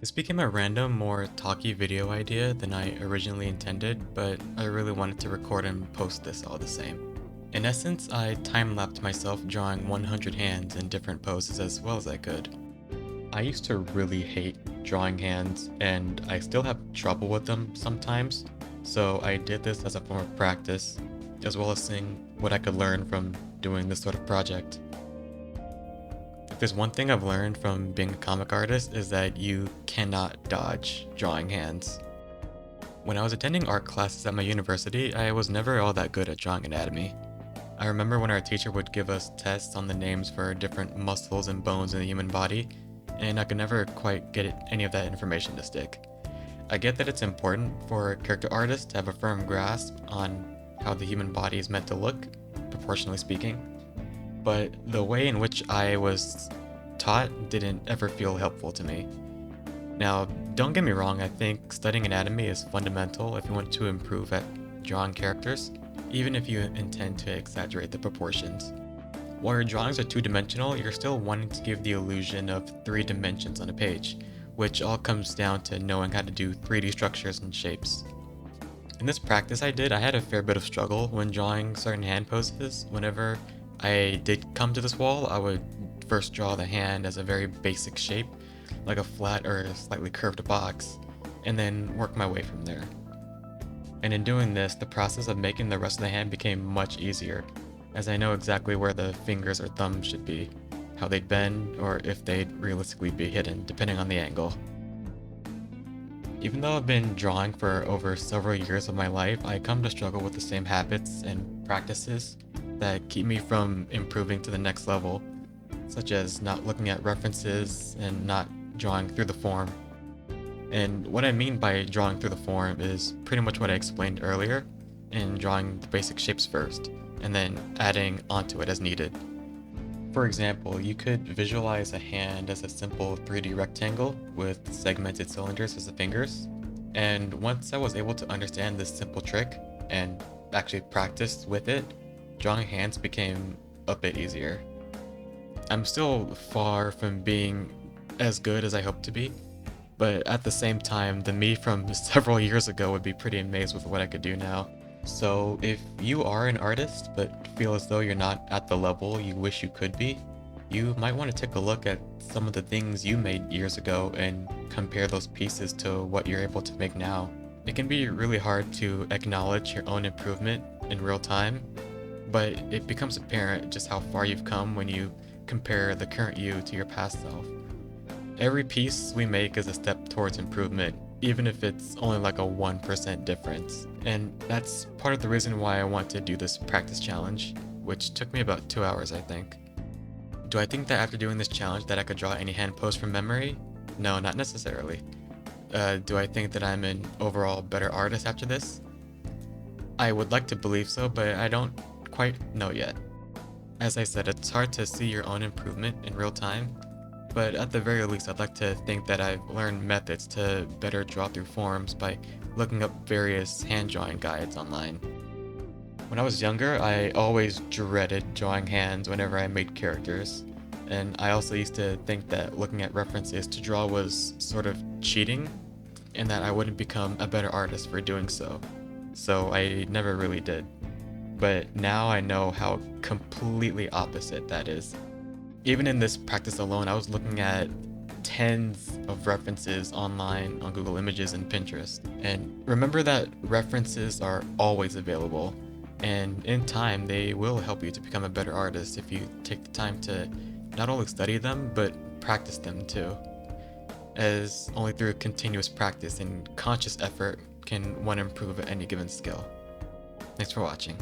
This became a random, more talky video idea than I originally intended, but I really wanted to record and post this all the same. In essence, I time-lapsed myself drawing 100 hands in different poses as well as I could. I used to really hate drawing hands, and I still have trouble with them sometimes, so I did this as a form of practice, as well as seeing what I could learn from doing this sort of project. If there's one thing I've learned from being a comic artist is that you cannot dodge drawing hands. When I was attending art classes at my university, I was never all that good at drawing anatomy. I remember when our teacher would give us tests on the names for different muscles and bones in the human body, and I could never quite get any of that information to stick. I get that it's important for character artists to have a firm grasp on how the human body is meant to look, proportionally speaking, but the way in which I was taught didn't ever feel helpful to me. Now, don't get me wrong, I think studying anatomy is fundamental if you want to improve at drawing characters, even if you intend to exaggerate the proportions. While your drawings are two-dimensional, you're still wanting to give the illusion of three dimensions on a page, which all comes down to knowing how to do 3D structures and shapes. In this practice I did, I had a fair bit of struggle when drawing certain hand poses. Whenever I did come to this wall, I would first draw the hand as a very basic shape, like a flat or a slightly curved box, and then work my way from there. And in doing this, the process of making the rest of the hand became much easier, as I know exactly where the fingers or thumbs should be, how they'd bend, or if they'd realistically be hidden, depending on the angle. Even though I've been drawing for over several years of my life, I come to struggle with the same habits and practices that keep me from improving to the next level, such as not looking at references and not drawing through the form. And what I mean by drawing through the form is pretty much what I explained earlier, in drawing the basic shapes first, and then adding onto it as needed. For example, you could visualize a hand as a simple 3D rectangle with segmented cylinders as the fingers, and once I was able to understand this simple trick and actually practice with it, drawing hands became a bit easier. I'm still far from being as good as I hope to be, but at the same time, the me from several years ago would be pretty amazed with what I could do now. So if you are an artist but feel as though you're not at the level you wish you could be, you might want to take a look at some of the things you made years ago and compare those pieces to what you're able to make now. It can be really hard to acknowledge your own improvement in real time, but it becomes apparent just how far you've come when you compare the current you to your past self. Every piece we make is a step towards improvement, even if it's only like a 1% difference. And that's part of the reason why I want to do this practice challenge, which took me about 2 hours, I think. Do I think that after doing this challenge that I could draw any hand pose from memory? No, not necessarily. Do I think that I'm an overall better artist after this? I would like to believe so, but I don't quite know yet. As I said, it's hard to see your own improvement in real time, but at the very least I'd like to think that I've learned methods to better draw through forms by looking up various hand drawing guides online. When I was younger, I always dreaded drawing hands whenever I made characters, and I also used to think that looking at references to draw was sort of cheating, and that I wouldn't become a better artist for doing so. So I never really did. But now I know how completely opposite that is. Even in this practice alone, I was looking at tens of references online on Google Images and Pinterest. And remember that references are always available, and in time they will help you to become a better artist if you take the time to not only study them, but practice them too. As only through continuous practice and conscious effort can one improve at any given skill. Thanks for watching.